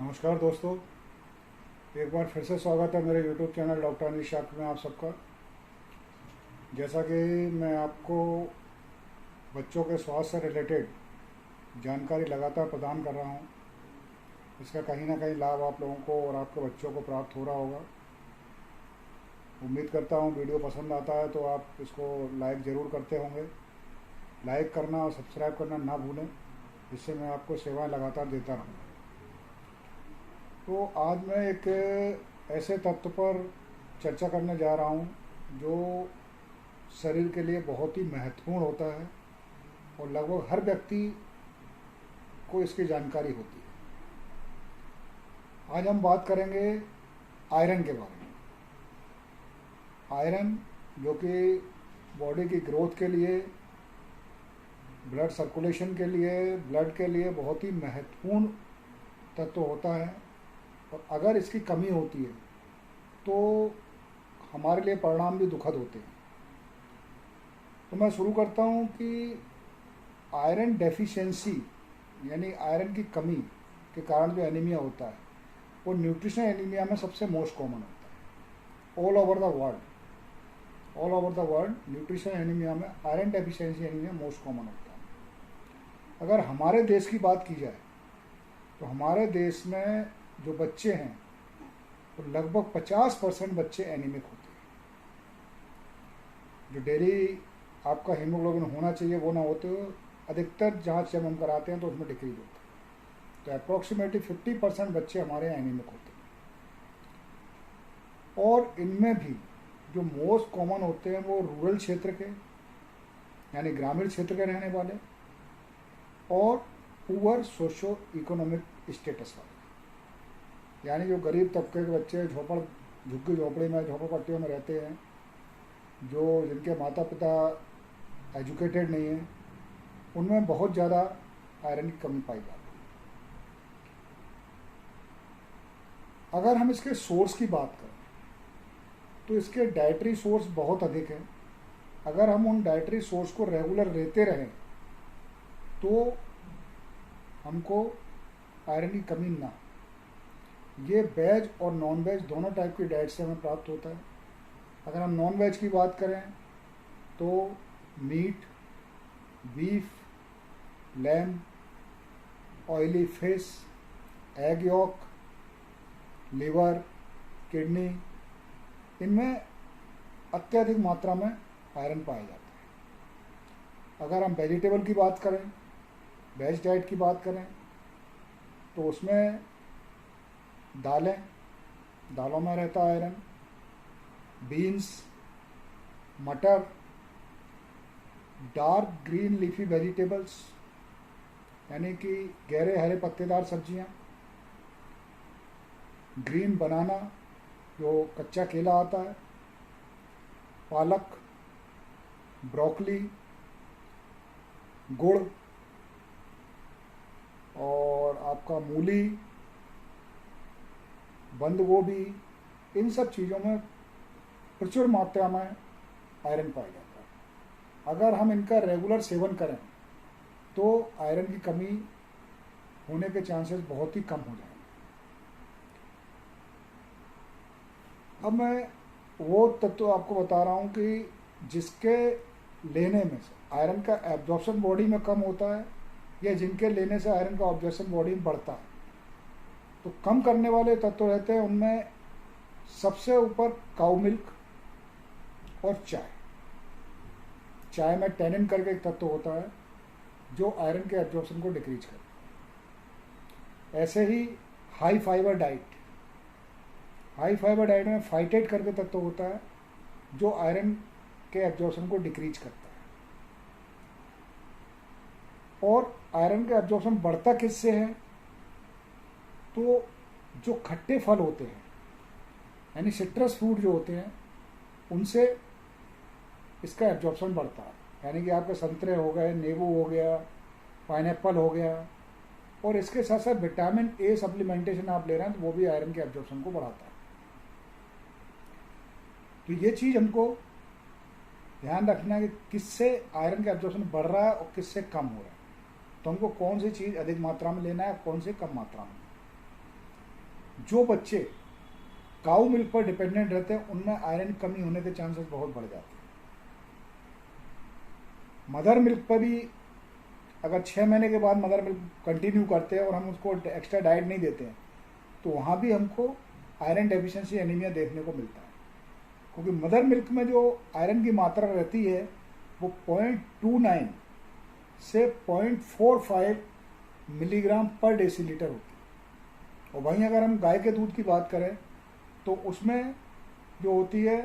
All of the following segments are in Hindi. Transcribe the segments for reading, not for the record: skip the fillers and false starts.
नमस्कार दोस्तों, एक बार फिर से स्वागत है मेरे YouTube चैनल डॉक्टर अनिश शाक में आप सबका। जैसा कि मैं आपको बच्चों के स्वास्थ्य से रिलेटेड जानकारी लगातार प्रदान कर रहा हूँ, इसका कहीं ना कहीं लाभ आप लोगों को और आपके बच्चों को प्राप्त हो रहा होगा। उम्मीद करता हूँ वीडियो पसंद आता है तो आप इसको लाइक ज़रूर करते होंगे। लाइक करना और सब्सक्राइब करना ना भूलें, जिससे मैं आपको सेवाएं लगातार देता रहूँ। तो आज मैं एक ऐसे तत्व पर चर्चा करने जा रहा हूँ जो शरीर के लिए बहुत ही महत्वपूर्ण होता है और लगभग हर व्यक्ति को इसकी जानकारी होती है। आज हम बात करेंगे आयरन के बारे में। आयरन जो कि बॉडी की ग्रोथ के लिए, ब्लड सर्कुलेशन के लिए, ब्लड के लिए बहुत ही महत्वपूर्ण तत्व होता है और अगर इसकी कमी होती है तो हमारे लिए परिणाम भी दुखद होते हैं। तो मैं शुरू करता हूँ कि आयरन डेफिशिएंसी यानी आयरन की कमी के कारण जो एनीमिया होता है वो न्यूट्रिशनल एनीमिया में सबसे मोस्ट कॉमन होता है। All over the world nutritional anaemia में iron deficiency anaemia most common होता है। अगर हमारे देश की बात की जाए तो हमारे देश में जो बच्चे हैं तो लगभग 50% बच्चे एनीमिक होते हैं। जो डेली आपका हीमोग्लोबिन होना चाहिए वो ना होते हो, अधिकतर जांच जब हम कराते हैं तो उसमें डिक्रीज होता है। तो अप्रॉक्सीमेटली 50% बच्चे हमारे यहाँ एनीमिक होते हैं। और इनमें भी जो मोस्ट कॉमन होते हैं वो रूरल क्षेत्र के यानी ग्रामीण क्षेत्र के रहने वाले और पुअर सोशो इकोनॉमिक स्टेटस वाले, यानी जो गरीब तबके के बच्चे झुग्गी झोपड़ी में, झोपड़पट्टियों में रहते हैं, जो जिनके माता पिता एजुकेटेड नहीं हैं, उनमें बहुत ज़्यादा आयरन की कमी पाई जाती है। अगर हम इसके सोर्स की बात करें तो इसके डाइटरी सोर्स बहुत अधिक हैं। अगर हम उन डाइटरी सोर्स को रेगुलर लेते रहें तो हमको आयरन की कमी ना। ये वेज और नॉन वेज दोनों टाइप की डाइट से हमें प्राप्त होता है। अगर हम नॉन वेज की बात करें तो meat, beef, lamb, oily fish, egg yolk, liver, kidney, इनमें अत्यधिक मात्रा में आयरन पाया जाता है। अगर हम वेजिटेबल की बात करें, वेज डाइट की बात करें तो उसमें दालों में रहता है आयरन, बीन्स, मटर, डार्क ग्रीन लीफी वेजिटेबल्स यानी कि गहरे हरे पत्तेदार सब्जियां, ग्रीन बनाना जो कच्चा केला आता है, पालक, ब्रोकली, गुड़ और आपका मूली, बंद गोभी, इन सब चीज़ों में प्रचुर मात्रा में आयरन पाया जाता है। अगर हम इनका रेगुलर सेवन करें तो आयरन की कमी होने के चांसेस बहुत ही कम हो जाएंगे। अब मैं वो तत्व आपको बता रहा हूँ कि जिसके लेने में से आयरन का एब्जॉर्प्शन बॉडी में कम होता है या जिनके लेने से आयरन का ऑब्जॉर्प्शन बॉडी में बढ़ता है। तो कम करने वाले तत्व रहते हैं, उनमें सबसे ऊपर काऊ मिल्क और चाय में टैनिन करके एक तत्व होता है जो आयरन के एब्जॉर्प्शन को डिक्रीज करता है। ऐसे ही हाई फाइबर डाइट में फाइटेट करके तत्व होता है जो आयरन के एब्जॉर्प्शन को डिक्रीज करता है। और आयरन का एब्जॉर्प्शन बढ़ता किससे है? तो जो खट्टे फल होते हैं यानी सिट्रस फ्रूट जो होते हैं उनसे इसका एब्जॉर्प्शन बढ़ता है। यानी कि आपके संतरे हो गए, नींबू हो गया, पाइनएप्पल हो गया, और इसके साथ साथ विटामिन ए सप्लीमेंटेशन आप ले रहे हैं तो वो भी आयरन के एब्जॉर्प्शन को बढ़ाता है। तो ये चीज़ हमको ध्यान रखना है कि किससे आयरन का एब्जॉर्प्शन बढ़ रहा है और किससे कम हो रहा है। तो हमको कौन सी चीज़ अधिक मात्रा में लेना है, कौन सी कम मात्रा में। जो बच्चे काऊ मिल्क पर डिपेंडेंट रहते हैं उनमें आयरन की कमी होने के चांसेस बहुत बढ़ जाते हैं। मदर मिल्क पर भी अगर 6 महीने के बाद मदर मिल्क कंटिन्यू करते हैं और हम उसको एक्स्ट्रा डाइट नहीं देते हैं तो वहाँ भी हमको आयरन डेफिशिएंसी एनीमिया देखने को मिलता है, क्योंकि मदर मिल्क में जो आयरन की मात्रा रहती है वो 0.29 से 0.45 मिलीग्राम पर डेसीलीटर होती है। और वहीं अगर हम गाय के दूध की बात करें तो उसमें जो होती है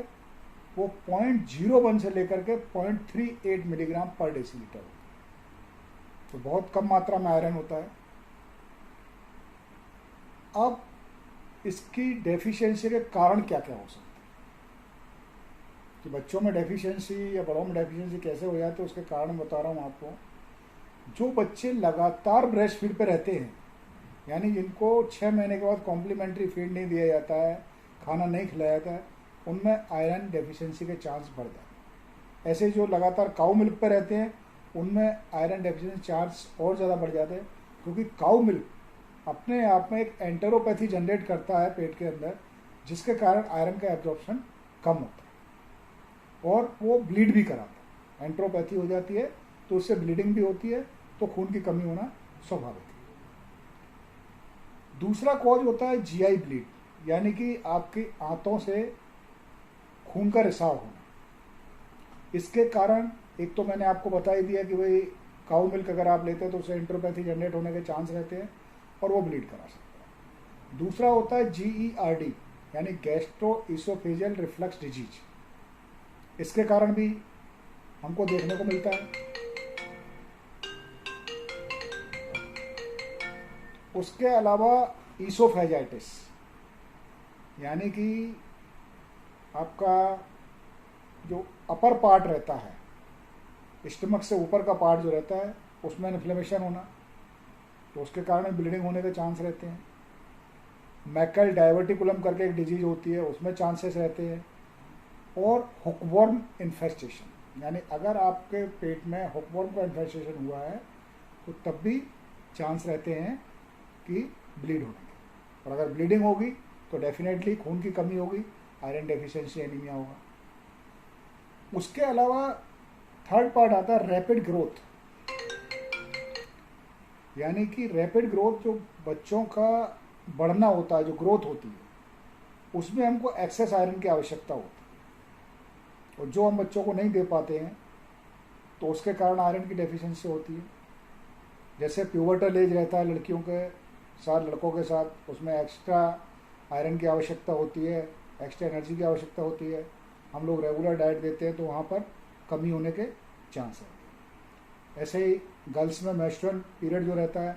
वो 0.01 से लेकर के 0.38 मिलीग्राम पर डेसीलीटर होती है, तो बहुत कम मात्रा में आयरन होता है। अब इसकी डेफिशिएंसी के कारण क्या क्या हो सकते हैं कि बच्चों में डेफिशिएंसी या बड़ों में डेफिशिएंसी कैसे हो जाती है, उसके कारण बता रहा हूँ आपको। जो बच्चे लगातार ब्रेस्ट फीड पे रहते हैं, यानी जिनको 6 महीने के बाद कॉम्प्लीमेंट्री फीड नहीं दिया जाता है, खाना नहीं खिलाया जाता है, उनमें आयरन डेफिशिएंसी के चांस बढ़ जाते हैं। ऐसे जो लगातार काऊ मिल्क पे रहते हैं उनमें आयरन डेफिशिएंसी चांस और ज़्यादा बढ़ जाते हैं, क्योंकि काऊ मिल्क अपने आप में एक एंटेरोपैथी जनरेट करता है पेट के अंदर, जिसके कारण आयरन का एब्जॉर्प्शन कम होता है और वो ब्लीड भी कराता है। एंटेरोपैथी हो जाती है तो उससे ब्लीडिंग भी होती है, तो खून की कमी होना स्वाभाविक है। दूसरा कॉज होता है जीआई ब्लीड, यानी कि आपकी आंतों से खून का रिसाव होना। इसके कारण एक तो मैंने आपको बता ही दिया कि भाई काऊ मिल्क अगर आप लेते हैं तो उससे एंटेरोपैथी जनरेट होने के चांस रहते हैं और वो ब्लीड करा सकता है। दूसरा होता है GERD, यानी गैस्ट्रो इसोफेजियल रिफ्लक्स डिजीज। इसके कारण भी हमको देखने को मिलता है। उसके अलावा ईसोफेजाइटिस, यानी कि आपका जो अपर पार्ट रहता है, स्टमक से ऊपर का पार्ट जो रहता है, उसमें इन्फ्लेमेशन होना, तो उसके कारण ब्लीडिंग होने के चांस रहते हैं। मैकल डायवर्टिकुलम करके एक डिजीज होती है, उसमें चांसेस रहते हैं। और हुकवर्म इन्फेस्टेशन, यानी अगर आपके पेट में हुकवर्म का इन्फेस्टेशन हुआ है तो तब भी चांस रहते हैं कि ब्लीड होने के। और अगर ब्लीडिंग होगी तो डेफिनेटली खून की कमी होगी, आयरन डेफिशिएंसी एनीमिया होगा। उसके अलावा थर्ड पार्ट आता है रैपिड ग्रोथ, यानी कि रैपिड ग्रोथ जो बच्चों का बढ़ना होता है, जो ग्रोथ होती है, उसमें हमको एक्सेस आयरन की आवश्यकता होती है, और जो हम बच्चों को नहीं दे पाते हैं तो उसके कारण आयरन की डेफिशिएंसी होती है। जैसे प्यूबर्टल एज रहता है लड़कियों के साथ, लड़कों के साथ, उसमें एक्स्ट्रा आयरन की आवश्यकता होती है, एक्स्ट्रा एनर्जी की आवश्यकता होती है। हम लोग रेगुलर डाइट देते हैं तो वहाँ पर कमी होने के चांस है। ऐसे ही गर्ल्स में मेंस्ट्रुअल पीरियड जो रहता है,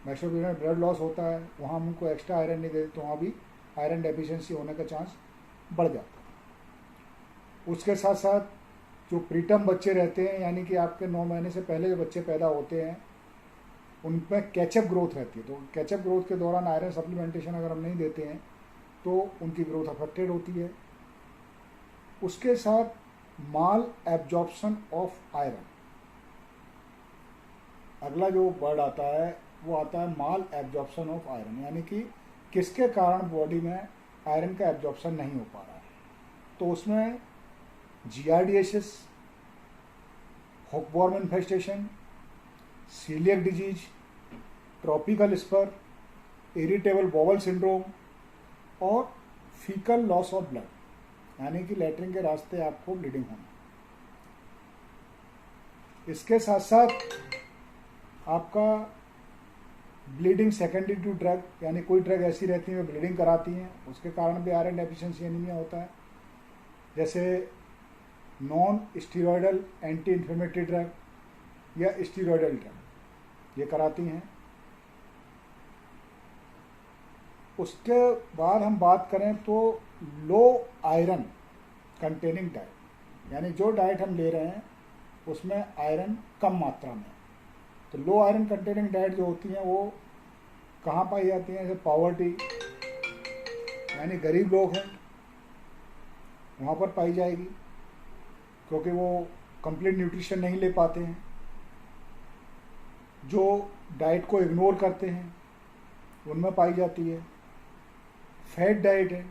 मेंस्ट्रुअल पीरियड में ब्लड लॉस होता है, वहाँ हम उनको एक्स्ट्रा आयरन नहीं देते तो वहाँ भी आयरन डेफिशिएंसी होने का चांस बढ़ जाता है। उसके साथ साथ जो प्रीटर्म बच्चे रहते हैं, यानी कि आपके 9 महीने से पहले जो बच्चे पैदा होते हैं, उनमें कैचअप ग्रोथ रहती है, तो कैचअप ग्रोथ के दौरान आयरन सप्लीमेंटेशन अगर हम नहीं देते हैं तो उनकी ग्रोथ अफेक्टेड होती है। उसके साथ माल एब्जॉर्प्शन ऑफ आयरन, अगला जो वर्ड आता है वो आता है माल एब्जॉर्प्शन ऑफ आयरन, यानी कि किसके कारण बॉडी में आयरन का एब्जॉर्प्शन नहीं हो पा रहा है। तो उसमें giardiasis, hookworm infestation, coeliac disease, tropical sprue, irritable bowel syndrome और फीकल लॉस ऑफ ब्लड, यानी कि लैट्रिन के रास्ते आपको ब्लीडिंग होना। इसके साथ साथ आपका ब्लीडिंग सेकेंडरी टू ड्रग, यानी कोई ड्रग ऐसी रहती है ब्लीडिंग कराती हैं, उसके कारण भी आयरन डेफिशिएंसी एनीमिया होता है। जैसे non steroidal anti inflammatory drug या स्टीरॉयडल ड्रग, ये कराती हैं। उसके बाद हम बात करें तो लो आयरन कंटेनिंग डाइट, यानी जो डाइट हम ले रहे हैं उसमें आयरन कम मात्रा में। तो लो आयरन कंटेनिंग डाइट जो होती हैं वो कहाँ पाई जाती हैं? जैसे पॉवर्टी, यानी गरीब लोग हैं वहाँ पर पाई जाएगी, क्योंकि वो कंप्लीट न्यूट्रिशन नहीं ले पाते हैं, जो डाइट को इग्नोर करते हैं उनमें पाई जाती है। फैट डाइट है,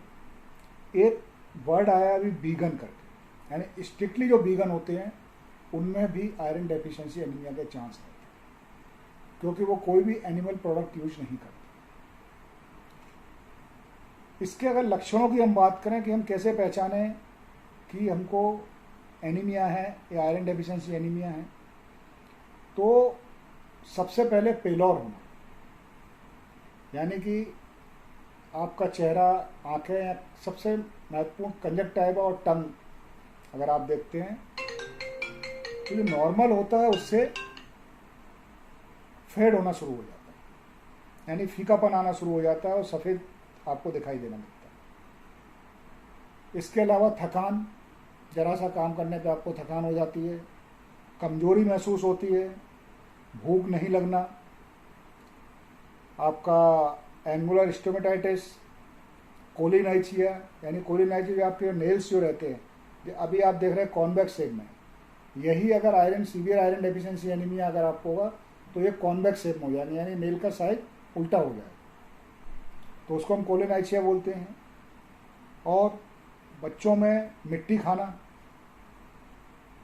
एक वर्ड आया अभी वीगन करके, यानी स्ट्रिक्टली जो वीगन होते हैं उनमें भी आयरन डेफिशिएंसी एनीमिया के चांस रहते हैं, क्योंकि वो कोई भी एनिमल प्रोडक्ट यूज नहीं करते। इसके अगर लक्षणों की हम बात करें कि हम कैसे पहचानें कि हमको एनीमिया है या आयरन डेफिशिएंसी एनीमिया है, तो सबसे पहले पेलोर होना, यानी कि आपका चेहरा, आंखें, सबसे महत्वपूर्ण कंजक्टिवा और टंग अगर आप देखते हैं तो जो नॉर्मल होता है उससे फेड होना शुरू हो जाता है, यानी फीकापन आना शुरू हो जाता है और सफ़ेद आपको दिखाई देना लगता है। इसके अलावा थकान, जरा सा काम करने पे आपको थकान हो जाती है, कमजोरी महसूस होती है, भूख नहीं लगना, आपका एंगुलर स्टोमेटाइटिस, कोलिनाइचिया, यानी कोलिनाइचिया आपके नेल्स जो रहते हैं, अभी आप देख रहे हैं कॉन्वेक्स शेप में, यही अगर iron, severe iron deficiency anaemia अगर आपको होगा तो ये कॉन्वेक्स शेप में हो जाएगा, यानी नेल का साइज उल्टा हो जाएगा, तो उसको हम कोलिनाइचिया बोलते हैं। और बच्चों में मिट्टी खाना,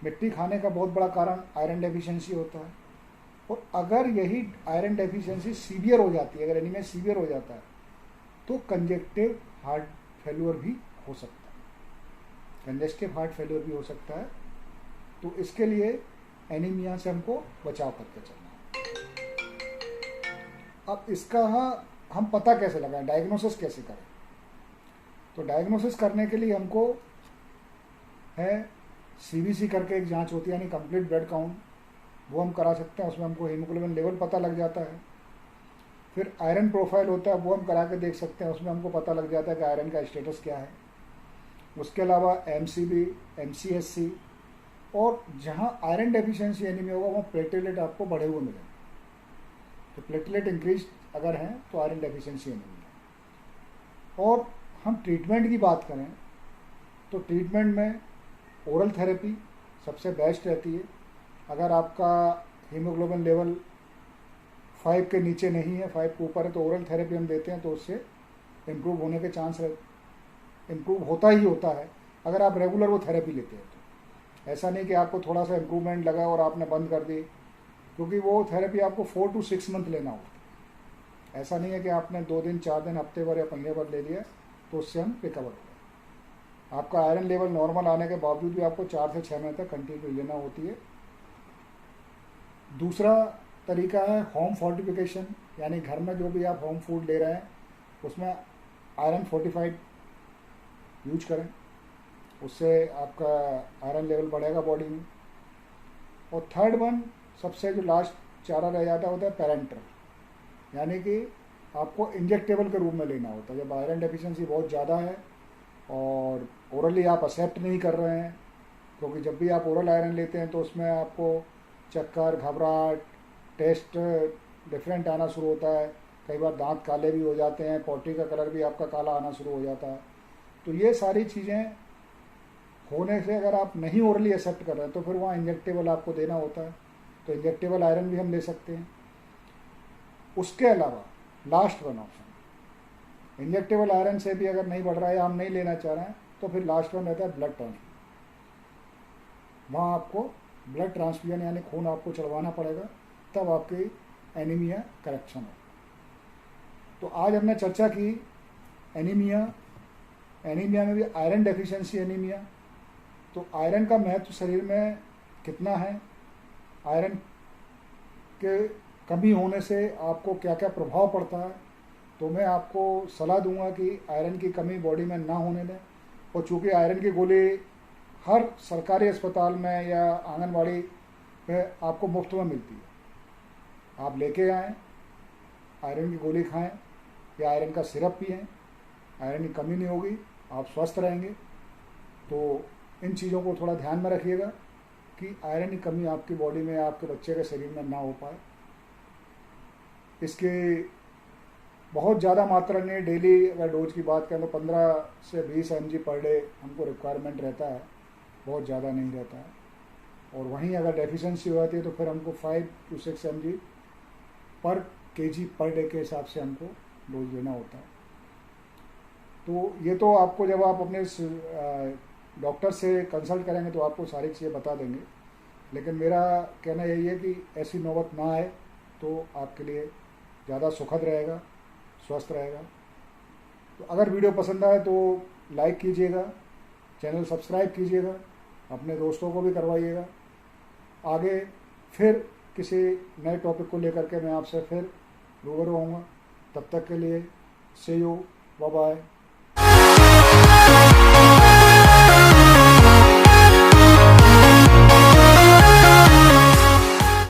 मिट्टी खाने का बहुत बड़ा कारण आयरन डेफिशिएंसी होता है। और अगर यही आयरन डेफिशिएंसी सीवियर हो जाती है, अगर एनीमिया सीवियर हो जाता है तो कंजेक्टिव हार्ट फेल्यूर भी हो सकता है, कंजेस्टिव हार्ट फेल्यूर भी हो सकता है। तो इसके लिए एनीमिया से हमको बचाव करके चलना है। अब इसका हम पता कैसे लगाएं, डायग्नोसिस कैसे करें? तो डायग्नोसिस करने के लिए हमको है सीबीसी करके एक जांच होती है, यानी कंप्लीट ब्लड काउंट, वो हम करा सकते हैं, उसमें हमको हीमोग्लोबिन लेवल पता लग जाता है। फिर आयरन प्रोफाइल होता है, वो हम करा के देख सकते हैं, उसमें हमको पता लग जाता है कि आयरन का स्टेटस क्या है। उसके अलावा एमसीबी, एमसीएससी, और जहाँ आयरन डेफिशिएंसी एनीमिया होगा वहाँ प्लेटलेट आपको बढ़े हुए मिलेंगे, तो प्लेटलेट इंक्रीज अगर हैं तो आयरन डेफिशिएंसी एनीमिया। और हम ट्रीटमेंट की बात करें तो ट्रीटमेंट में ओरल थेरेपी सबसे बेस्ट रहती है। अगर आपका हीमोग्लोबिन लेवल 5 के नीचे नहीं है, 5 के ऊपर है, तो ओरल थेरेपी हम देते हैं, तो उससे इम्प्रूव होने के चांस इम्प्रूव होता ही होता है अगर आप रेगुलर वो थेरेपी लेते हैं। तो ऐसा नहीं कि आपको थोड़ा सा इम्प्रूवमेंट लगा और आपने बंद कर दी, क्योंकि वो थेरेपी आपको 4 to 6 मंथ लेना होता है। ऐसा नहीं है कि आपने 2 दिन, 4 दिन, हफ्ते भर या महीने भर ले लिया तो उससे हम रिकवर हो गए। आपका आयरन लेवल नॉर्मल आने के बावजूद भी आपको 4 से 6 महीने तक कंटिन्यू लेना होती है। दूसरा तरीका है होम फोर्टिफिकेशन, यानी घर में जो भी आप होम फूड ले रहे हैं उसमें आयरन फोर्टिफाइड यूज करें, उससे आपका आयरन लेवल बढ़ेगा बॉडी में। और थर्ड वन, सबसे जो लास्ट चारा रह जाता होता है पेरेंटल, यानी कि आपको इंजेक्टेबल के रूप में लेना होता है जब आयरन डेफिशिएंसी बहुत ज़्यादा है और ओरली आप एक्सेप्ट नहीं कर रहे हैं, क्योंकि जब भी आप ओरल आयरन लेते हैं तो उसमें आपको चक्कर, घबराहट, टेस्ट डिफरेंट आना शुरू होता है, कई बार दांत काले भी हो जाते हैं, पॉटी का कलर भी आपका काला आना शुरू हो जाता है। तो ये सारी चीज़ें होने से अगर आप नहीं ओरली एक्सेप्ट कर रहे हैं तो फिर वहाँ इंजेक्टेबल आपको देना होता है, तो इंजेक्टेबल आयरन भी हम ले सकते हैं। उसके अलावा last one option, injectable iron से भी अगर नहीं बढ़ रहा है या हम नहीं लेना चाह रहे हैं तो फिर लास्ट वन रहता है ब्लड ट्रांसफ्यूजन। वहाँ आपको ब्लड ट्रांसफ्यूजन यानी खून आपको चढ़वाना पड़ेगा, तब आपकी एनीमिया करेक्शन हो। तो आज हमने चर्चा की एनीमिया में भी आयरन डेफिशिएंसी एनीमिया। तो आयरन का महत्व शरीर में कितना है, आयरन के कमी होने से आपको क्या क्या प्रभाव पड़ता है, तो मैं आपको सलाह दूंगा कि आयरन की कमी बॉडी में ना होने दें। और चूँकि आयरन की गोली हर सरकारी अस्पताल में या आंगनवाड़ी पे आपको मुफ्त में मिलती है, आप लेके आएँ, आयरन की गोली खाएं या आयरन का सिरप पिएं, आयरन की कमी नहीं होगी, आप स्वस्थ रहेंगे। तो इन चीज़ों को थोड़ा ध्यान में रखिएगा कि आयरन की कमी आपकी बॉडी में, आपके बच्चे के शरीर में ना हो पाए। इसके बहुत ज़्यादा मात्रा नहीं, डेली अगर डोज की बात करें तो 15 से 20 mg पर डे हमको रिक्वायरमेंट रहता है, बहुत ज़्यादा नहीं रहता है। और वहीं अगर डेफिशिएंसी हो जाती है तो फिर हमको 5 to 6 mg पर kg पर डे के हिसाब से हमको डोज लेना होता है। तो ये तो आपको जब आप अपने डॉक्टर से कंसल्ट करेंगे तो आपको सारी चीज़ें बता देंगे, लेकिन मेरा कहना यही है कि ऐसी नौबत ना आए तो आपके लिए ज़्यादा सुखद रहेगा, स्वस्थ रहेगा। तो अगर वीडियो पसंद आए तो लाइक कीजिएगा, चैनल सब्सक्राइब कीजिएगा, अपने दोस्तों को भी करवाइएगा। आगे फिर किसी नए टॉपिक को लेकर के मैं आपसे फिर रूबरू होऊंगा। तब तक के लिए सी यू, बाय बाय।